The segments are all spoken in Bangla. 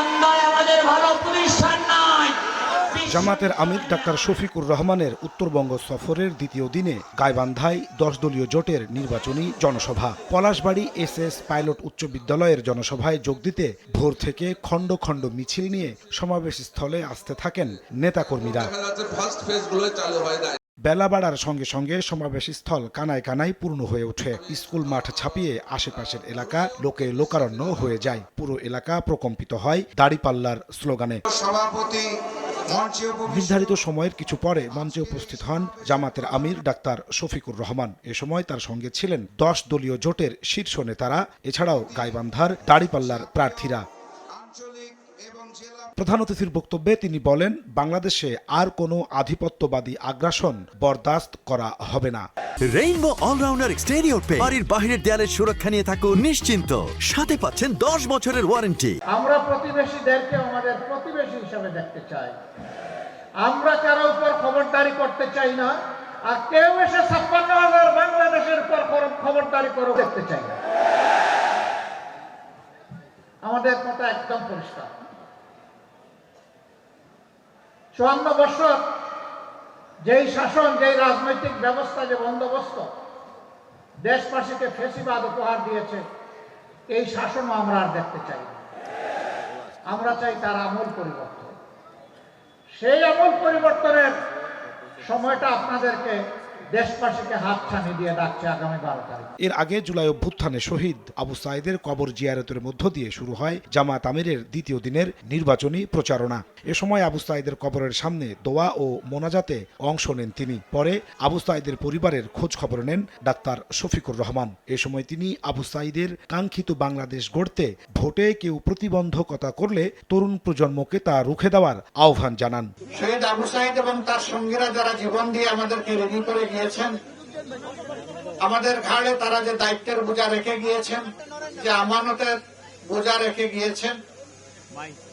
গাইবান্ধায় আমাদের ভালো প্রতিষ্ঠান নাই। জামাতের আমির ডাক্তার শফিকুর রহমানের উত্তরবঙ্গ সফরের দ্বিতীয় দিনে গাইবান্ধায় 10 দলীয় জোটের নির্বাচনী জনসভা। পলাশবাড়ী এসএস পাইলট উচ্চ বিদ্যালয়ের জনসভায় যোগ দিতে ভোর থেকে খণ্ড খণ্ড মিছিল নিয়ে সমাবেশ স্থলে আসতে থাকেন নেতাকর্মীরা। বেলা বাড়ার সঙ্গে সঙ্গে সমাবেশ স্থল কানায় কানায় পূর্ণ হয়ে ওঠে। স্কুল মাঠ ছাপিয়ে আশেপাশের এলাকা লোকে লোকারণ্য হয়ে যায়। পুরো এলাকা প্রকম্পিত হয় দাড়িপাল্লার স্লোগানে। নির্ধারিত সময়ের কিছু পরে মঞ্চে উপস্থিত হন জামাতের আমির ডাক্তার শফিকুর রহমান। এ সময় তার সঙ্গে ছিলেন 10 দলীয় জোটের শীর্ষ নেতারা, এছাড়াও গাইবান্ধার দাড়িপাল্লার প্রার্থীরা। প্রধান অতিথির বক্তব্যে তিনি বলেন, বাংলাদেশে আর কোনো আধিপত্যবাদী আগ্রাসন বরদাস্ত করা হবে না। রেইনবো অলরাউন্ডার এক্সটেরিয়র পে বাড়ির বাহিরের দেয়ালের সুরক্ষা নিয়ে থাকুন নিশ্চিন্ত। সাথে পাচ্ছেন 10 বছরের ওয়ারেন্টি। আমরা প্রতিবেশীদেরকে আমাদের প্রতিবেশী হিসেবে দেখতে চাই। আমরা কারো উপর খবরদারি করতে চাই না, আর কেউ এসে 56,000 বাংলাদেশের উপর খবরদারি করে দেখতে চাই না। আমাদের কথা একদম পরিষ্কার। 54 বছর যেই শাসন, যেই রাজনৈতিক ব্যবস্থা, যে বন্দোবস্ত দেশবাসীকে ফ্যাসিবাদ উপহার দিয়েছে, এই শাসনও আমরা আর দেখতে চাই না। আমরা চাই তার আমূল পরিবর্তন। সেই আমূল পরিবর্তনের সময়টা আপনাদেরকে দেশবাসীকে হাতছানি দিয়ে ডাকছে আগামী 12 তারিখ। এর আগে জুলাই অভ্যুত্থানে শহীদ আবু সাঈদের কবর জিয়ারতের মধ্য দিয়ে শুরু হয় জামাত আমিরের দ্বিতীয় দিনের নির্বাচনী প্রচারণা। এ সময় আবু সাঈদের কবরের সামনে দোয়া ও মোনাজাতে অংশ নেন তিনি। পরে আবু সাঈদের পরিবারের খোঁজ খবর নেন ডাক্তার শফিকুর রহমান। এ সময় তিনি আবু সাঈদের কাঙ্ক্ষিত বাংলাদেশ গড়তে ভোটে কেউ প্রতিবন্ধকতা করলে তরুণ প্রজন্মকে তা রুখে দেওয়ার আহ্বান জানান। শহীদ আবু সাঈদ এবং তার সঙ্গীরা যারা জীবন দিয়ে আমাদেরকে রেডি করে গিয়েছেন, আমাদের ঘাড়ে তারা যে দায়িত্বের বোঝা রেখে গিয়েছেন, যে আমানতের বোঝা রেখে গিয়েছেন,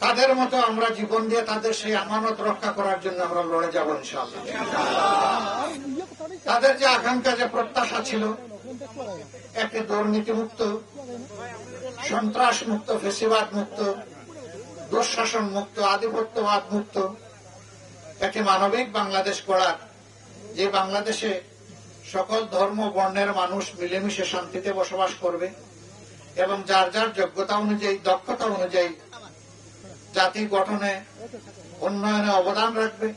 তাদের মতো আমরা জীবন দিয়ে তাদের সেই আমানত রক্ষা করার জন্য আমরা লড়ে যাব ইনশাআল্লাহ। তাদের যে আকাঙ্ক্ষা, যে প্রত্যাশা ছিল, একটি দুর্নীতিমুক্ত, সন্ত্রাস মুক্ত, ফেসিবাদ মুক্ত, দুঃশাসন মুক্ত, আধিপত্যবাদ মুক্ত একটি মানবিক বাংলাদেশ গড়ার, যে বাংলাদেশে সকল ধর্ম বর্ণের মানুষ মিলেমিশে শান্তিতে বসবাস করবে এবং যার যার যোগ্যতা অনুযায়ী, দক্ষতা অনুযায়ী জাতি গঠনে, উন্নয়নে অবদান রাখবে।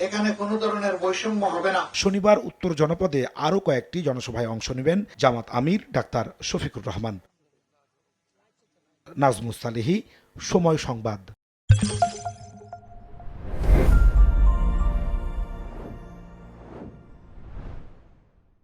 এখানে কোনো ধরনের বৈষম্য হবে না। শনিবার উত্তর জনপদে আরও কয়েকটি জনসভায় অংশ নেবেন জামাত আমির ডাক্তার শফিকুর রহমান। নাজমুস সালেহী, সময় সংবাদ।